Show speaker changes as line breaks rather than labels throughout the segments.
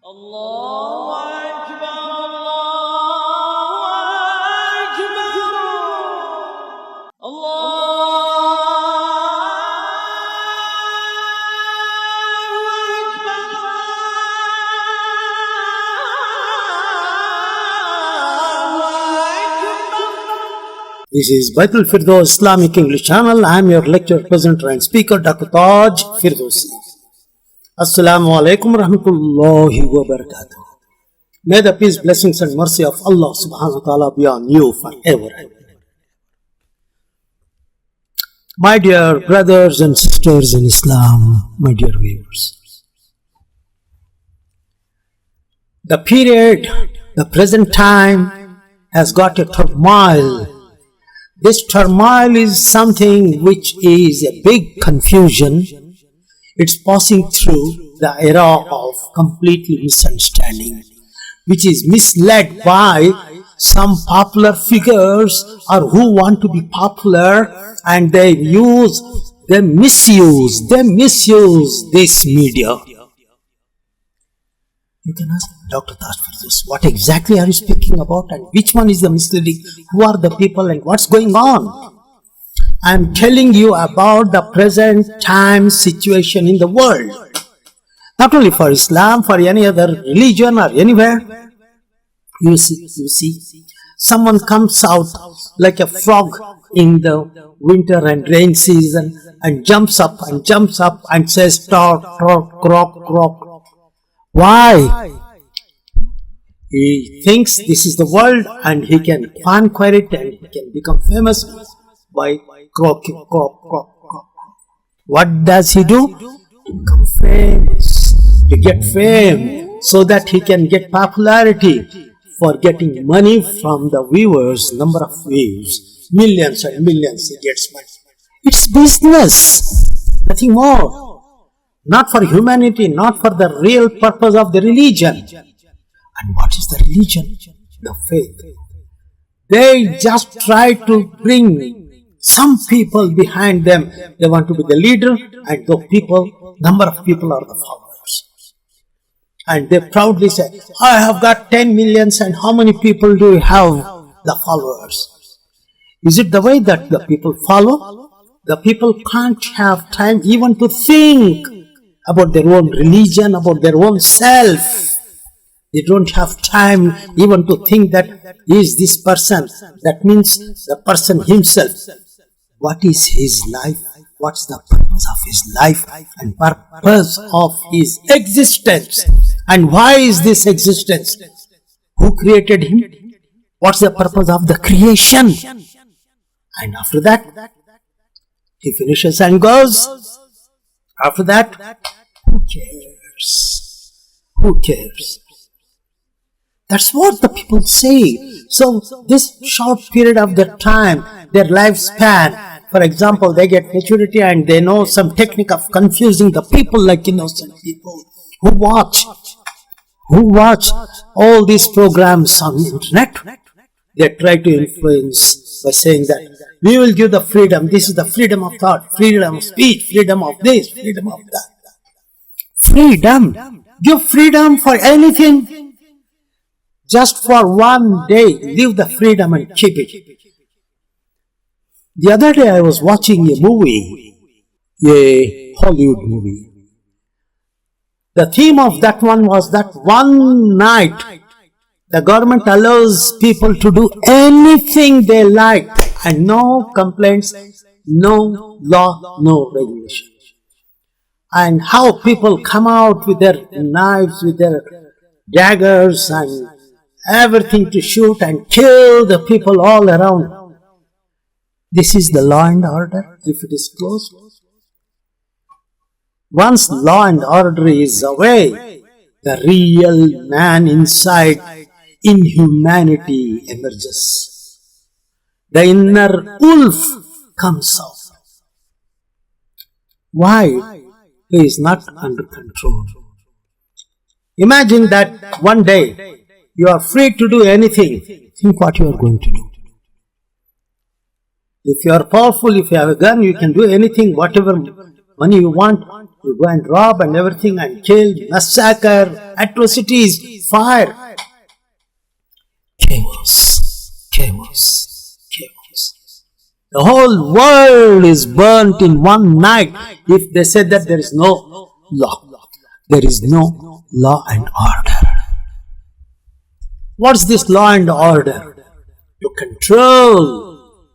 Allahu Akbar, Allahu Akbar,
This is Baitul Firdaus Islamic English channel. I am your lecturer, presenter and speaker, Dr. Taj Firdausi. Assalamu alaikum rahmatullahi wa barakatuh. May the peace, blessings and mercy of Allah subhanahu wa ta'ala be on you forever. My dear brothers and sisters in Islam, my dear viewers. The period, the present time has got a turmoil. This turmoil is something which is a big confusion. It's passing through the era of completely misunderstanding, which is misled by some popular figures or who want to be popular, and they misuse this media. You can ask Dr. Taj Firdausi, what exactly are you speaking about and which one is the misleading? Who are the people and what's going on? I am telling you about the present time situation in the world. Not only for Islam, for any other religion or anywhere. You see, someone comes out like a frog in the winter and rain season and jumps up and says, "Talk, talk, croak, croak." Why? He thinks this is the world and he can conquer it and he can become famous by croaking, croak, croak, croak. What does he do? To become famous, to get fame, so that he can get popularity for getting money from the viewers, number of views, millions and millions he gets money. It's business, nothing more. Not for humanity, not for the real purpose of the religion. And what is the religion? The faith. They just try to bring some people behind them. They want to be the leader, and the number of people are the followers. And they proudly say, "I have got 10 millions, and how many people do you have the followers?" Is it the way that the people follow? The people can't have time even to think about their own religion, about their own self. They don't have time even to think that is this person. That means the person himself. What is his life? What's the purpose of his life and purpose of his existence? And why is this existence? Who created him? What's the purpose of the creation? And after that, he finishes and goes. After that, who cares? Who cares? That's what the people say. So this short period of their time, their lifespan, for example, they get maturity and they know some technique of confusing the people like innocent people who watch all these programs on the internet. They try to influence by saying that we will give the freedom. This is the freedom of thought, freedom of speech, freedom of this, freedom of that. Freedom. Give freedom for anything. Just for one day, leave the freedom and keep it. The other day I was watching a movie, a Hollywood movie. The theme of that one was that one night the government allows people to do anything they like and no complaints, no law, no regulation. And how people come out with their knives, with their daggers and everything to shoot and kill the people all around. This is the law and order if it is closed. Once law and order is away, the real man inside in humanity emerges. The inner wolf comes out. Why? He is not under control. Imagine that one day you are free to do anything. Think what you are going to do. If you are powerful, if you have a gun, you can do anything, whatever money you want. you go and rob and everything and kill, massacre, atrocities, fire. Chaos, chaos, chaos. The whole world is burnt in one night if they said that there is no law. There is no law and order. What's this law and order? To control,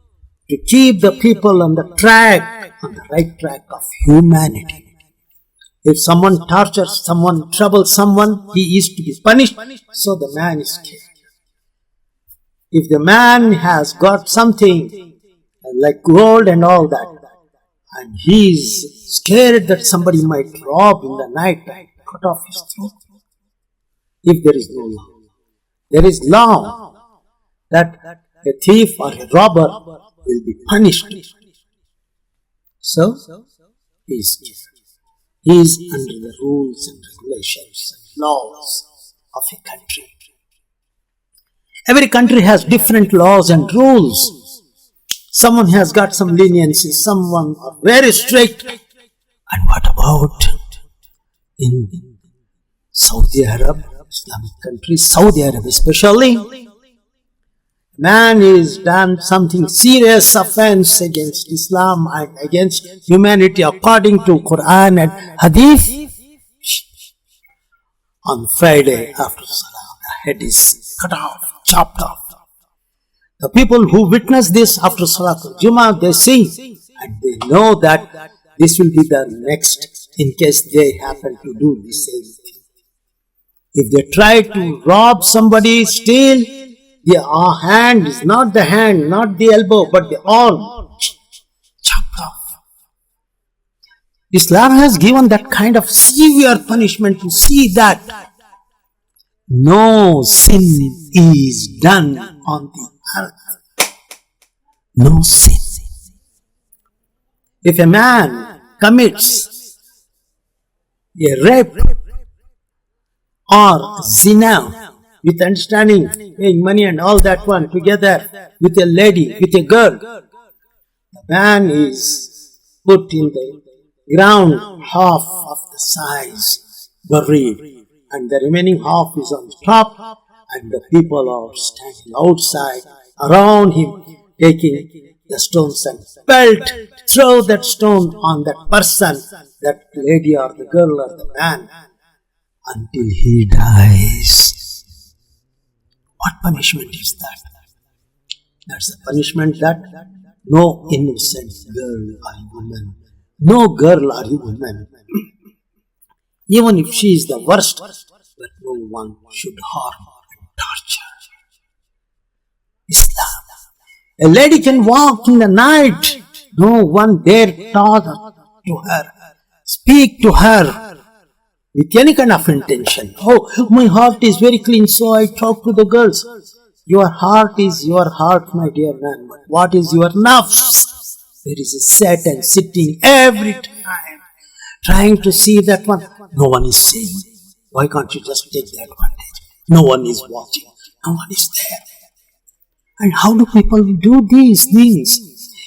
to keep the people on the right track of humanity. If someone tortures someone, troubles someone, he is to be punished, so the man is killed. If the man has got something like gold and all that, and he is scared that somebody might rob in the night and cut off his throat, if there is no law. There is law that a thief or a robber will be punished. So, he is killed. He is under the rules and regulations and laws of a country. Every country has different laws and rules. Someone has got some leniency, someone are very strict. And what about in Saudi Arabia, Islamic country, Saudi Arabia especially? Man is done something serious offense against Islam and against humanity according to Quran and Hadith. On Friday after Salah, the head is cut off, chopped off. The people who witness this after Salatul Jummah, they see and they know that this will be the next in case they happen to do the same thing. If they try to rob somebody, steal, the hand is not the hand, not the elbow, but the arm, chopped off. Islam has given that kind of severe punishment to see that no sin is done on the earth. No sin. If a man commits a rape or zina with understanding, paying money and all that one together with a lady, with a girl, the man is put in the ground, half of the size buried, and the remaining half is on the top, and the people are standing outside around him, taking the stones and belt, throw that stone on that person, that lady or the girl or the man, until he dies. What punishment is that? That's the punishment that no innocent girl or woman, no girl or woman, even if she is the worst, but no one should harm and torture. Islam. A lady can walk in the night, no one dare talk to her, speak to her with any kind of intention. Oh, my heart is very clean, so I talk to the girls. Your heart is your heart, my dear man, but what is your nafs? There is a Satan sitting every time, trying to see that one. No one is seeing. Why can't you just take the advantage? No one is watching. No one is there. And how do people do these things?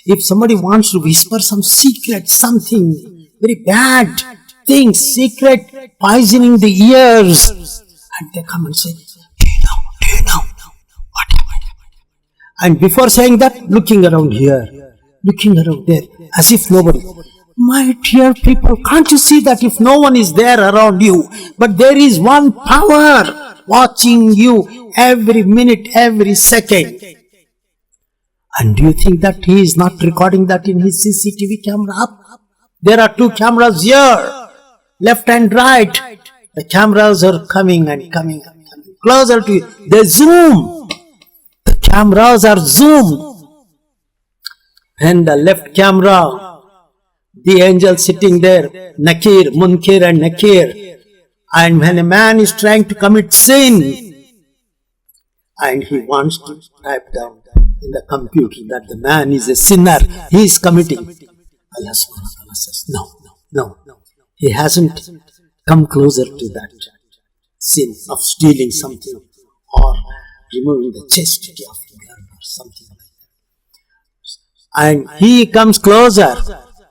If somebody wants to whisper some secret, something very bad things, secret, poisoning the ears, and they come and say, do you know what happened? And before saying that, looking around here, looking around there, as if nobody. My dear people, can't you see that if no one is there around you, but there is one power watching you every minute, every second? And do you think that he is not recording that in his CCTV camera? There are two cameras here, left and right. The cameras are coming and coming and coming closer to you. They zoom. The cameras are zoomed. And the left camera, the angel sitting there, Nakir, Munkir and Nakir. And when a man is trying to commit sin, and he wants to type down in the computer that the man is a sinner, he is committing. Allah subhanahu wa ta'ala says, no. He hasn't come closer to that sin of stealing something or removing the chastity of a girl or something like that. And he comes closer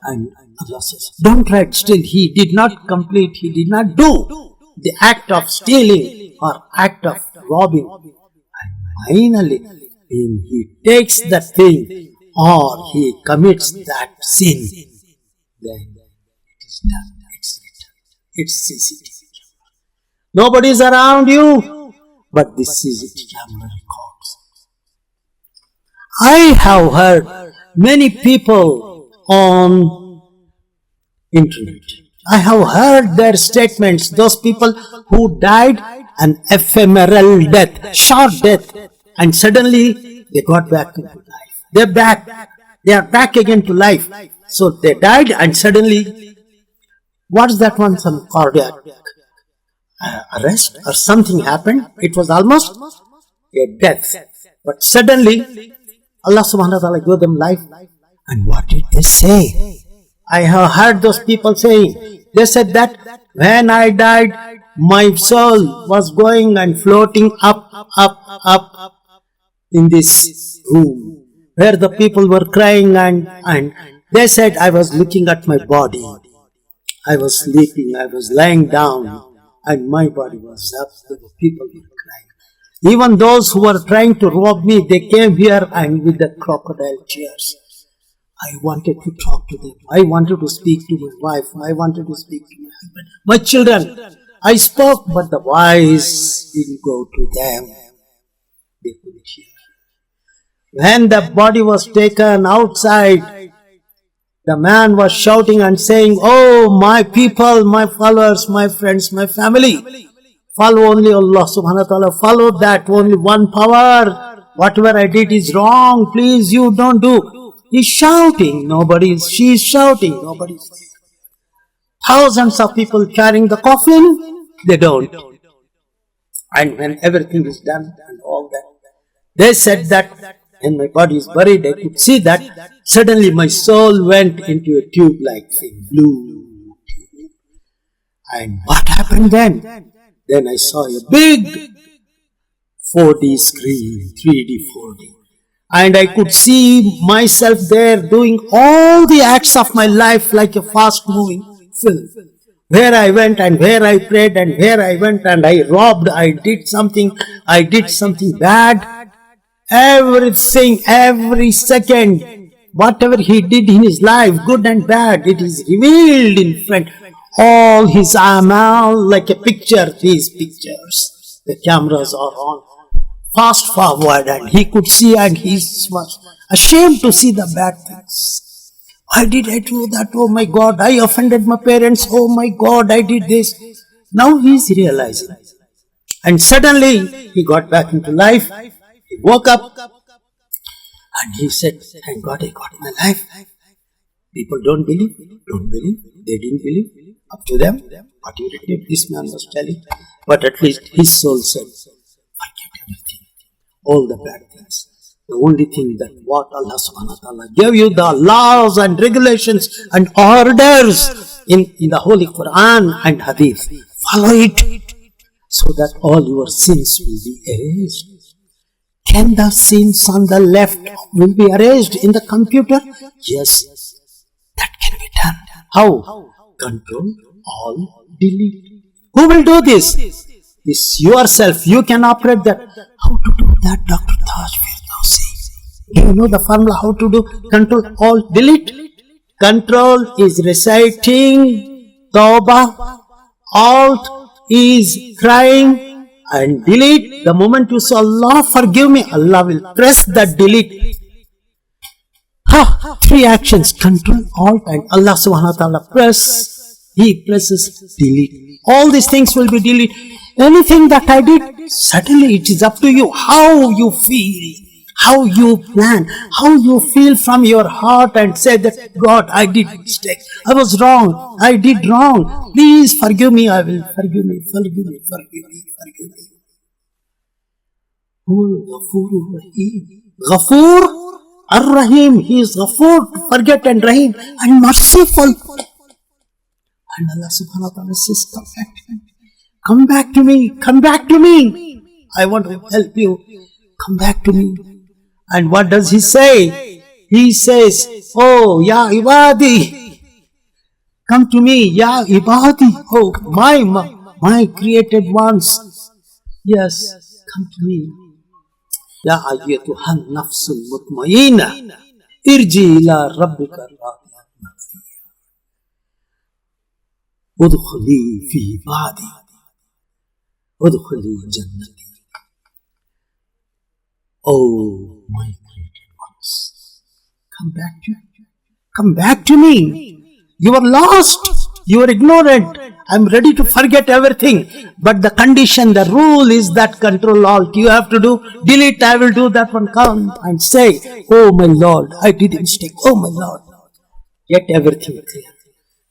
and Allah says, don't write still. He did not complete, he did not do the act of stealing or act of robbing. And finally, when he takes the thing or he commits that sin, then it is done. It's written. It's CCTV camera. Nobody is around you, but the CCTV camera records. I have heard many people on internet. I have heard their statements. Those people who died an ephemeral death, short death, and suddenly they got back into life. They're back. They are back again to life. So they died and suddenly, what's that one? Some cardiac arrest or something happened. It was almost a death. But suddenly, Allah subhanahu wa ta'ala gave them life. And what did they say? I have heard those people saying, they said that when I died, my soul was going and floating up in this room where the people were crying and they said I was looking at my body. I was sleeping, I was lying down and my body was up. The people were crying. Even those who were trying to rob me, they came here and with the crocodile tears. I wanted to talk to them. I wanted to speak to my wife. I wanted to speak to my husband. My children. I spoke, but the voice didn't go to them. They couldn't hear. When the body was taken outside, the man was shouting and saying, oh, my people, my followers, my friends, my family, follow only Allah subhanahu wa ta'ala. Follow that only one power. Whatever I did is wrong. Please, you don't do. He's shouting, she's shouting, nobody's there. Thousands of people carrying the coffin, they don't. And when everything is done and all that, they said that when my body is buried, I could see that suddenly my soul went into a tube-like thing, blue tube. And what happened then? Then I saw a big 4D screen, 3D, 4D. And I could see myself there doing all the acts of my life like a fast-moving film. Where I went and where I prayed and where I went and I robbed, I did something bad. Everything, every second, whatever he did in his life, good and bad, it is revealed in front. All his amal, like a picture, these pictures. The cameras are on. Fast forward and he could see and he was ashamed to see the bad things. Why did I do that? Oh my God, I offended my parents. Oh my God, I did this. Now he is realizing. And suddenly he got back into life. He woke up and he said, thank God I got my life. People don't believe. They didn't believe. Up to them. What you did, this man was telling. But at least his soul said, forget everything. All the bad things. The only thing that what Allah subhanahu wa ta'ala gave you, the laws and regulations and orders in the Holy Quran and Hadith. Follow it so that all your sins will be erased. Can the sins on the left will be erased in the computer? Yes, that can be done. How? Control, all, delete. Who will do this? It's yourself. You can operate that. How to do that, Dr. Taj Firdausi? Do you know the formula how to do control, alt, delete? Control is reciting Tawbah. Alt is crying. And delete. The moment you say, Allah forgive me, Allah will press that delete. Three actions. Control, alt and Allah subhanahu wa ta'ala press. He presses delete. All these things will be deleted. Anything that I did, certainly it is up to you. How you feel, how you plan, how you feel from your heart and say that, God, I did mistake. I was wrong. I did wrong. Please forgive me. I will forgive me. Forgive me. Forgive me. Forgive me. Ghafoor Rahim. Ghafoor Ar-Rahim. He is Ghafoor to forget and Rahim and merciful. And Allah subhanahu wa ta'ala says, come back to me. Come back to me. I want to help you. Come back to me. And what does he say? He says, oh, ya ibadi, Come to me, Ya Ibadi, oh my created ones. Yes, come to me. Ya ayyatuhan nafsul mutmainna, irji ila rabbika radiyatan mardiyya. Udkhuli fi ibadi, udkhuli jannati. Oh, my created ones, come back to me. You are lost, you are ignorant. I'm ready to forget everything, but the condition, the rule is that Control Alt. You have to do delete. I will do that one. Come and say, oh my Lord, I did a mistake. Oh my Lord, get everything clear.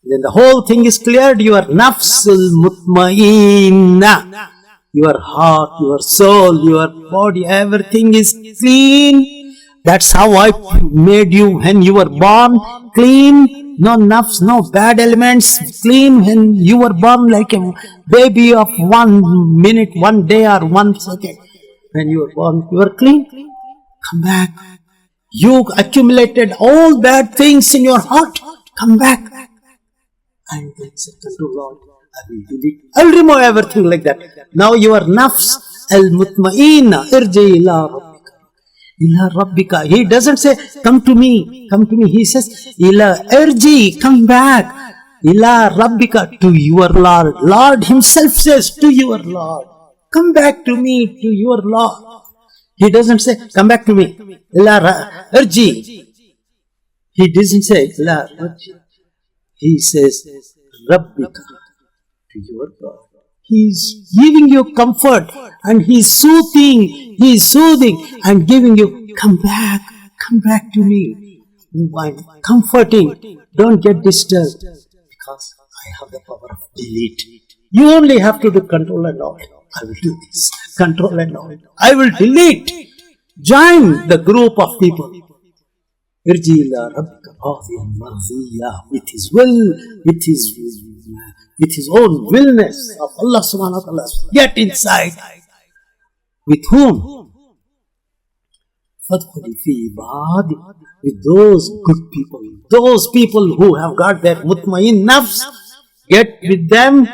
Then the whole thing is cleared. Your nafsul mutmainna, your heart, your soul, your body, everything is clean. That's how I made you when you were born, clean. No nafs, no bad elements, clean when you were born, like a baby of 1 minute, 1 day or 1 second. When you were born, you were clean. Come back. You accumulated all bad things in your heart. Come back. And then say, Control Lord, I will delete, I will remove everything like that. Now your nafs al-mutmainna, irji ila rabbika. Ila Rabbika. He doesn't say, come to me, come to me. He says, Ila Irji, come back. Ila Rabbika, to your Lord. Lord himself says, to your Lord. Come back to me, to your Lord. He doesn't say, come back to me. Ila Irji. He doesn't say, Ila Irji. He says, Rabbika, to your Lord. He is giving you comfort and He is soothing and giving you, come back to me. I'm comforting, don't get disturbed, because I have the power of delete. You only have to do Control and Alt. I will do this, Control and Alt. I will delete. Join the group of people. Irji ila rabbika radiyatan mardiyya, with His will, with His own willness of Allah subhanahu wa ta'ala. Get inside. With whom? Fadkhuli fi ibadi, with those good people, those people who have got their mutmain nafs. Get with them,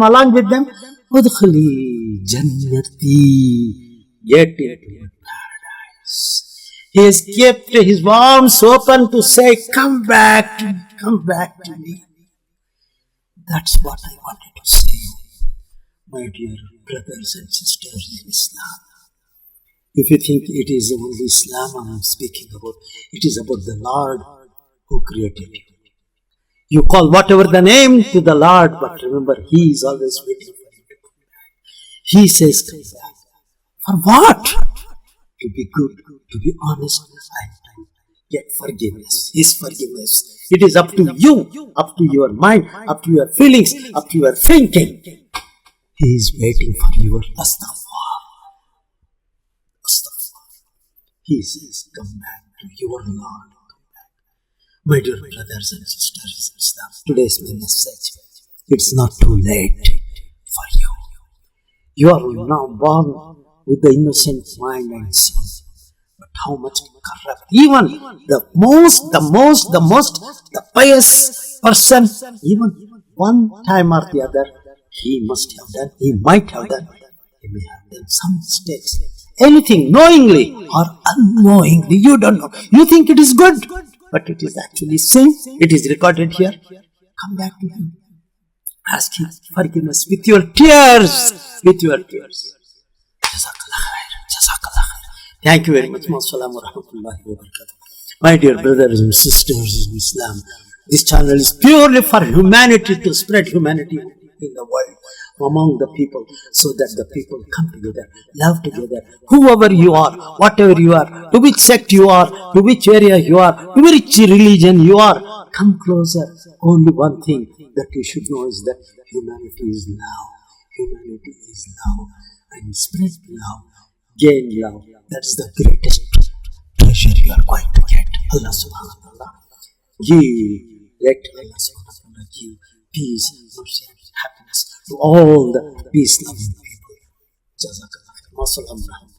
along with them. Udkhuli jannati, get into paradise. He has kept His arms open to say, come back to me. That's what I wanted to say, my dear brothers and sisters in Islam. If you think it is only Islam I'm speaking about, it is about the Lord who created you. You call whatever the name to the Lord, but remember, He is always waiting for you to come back. He says, come back. For what? To be good, to be honest, and get forgiveness, His forgiveness. It is up to you, up to your mind, up to your feelings, up to your thinking. He is waiting for your astaghfar. He says, come back to your Lord. Come back. My dear brothers and sisters in Islam, today's my message. It's not too late for you. You are now born with the innocent mind and soul. But how much corrupt. Even the pious person, even one time or the other, he might have done, he may have done some mistakes. Anything, knowingly or unknowingly, you don't know. You think it is good, but it is actually sin. It is recorded here. Come back to Him. Ask Him forgiveness with your tears. Jazakallah khair. Jazakallah khair. Thank you very much. Assalamu rahmatullahi wa barakatuh. My dear brothers and sisters in Islam, this channel is purely for humanity, to spread humanity in the world, among the people, so that the people come together, love together. Whoever you are, whatever you are, to which sect you are, to which area you are, to which religion you are, come closer. Only one thing that you should know is that humanity is love. Humanity is love. And spread love, gain love. That is the greatest treasure you are going to get. Allah subhanahu wa ta'ala let Allah subhanahu wa ta'ala give peace, mercy and happiness to all the peace-loving people. Jazakallah. Wassalamu alaikum.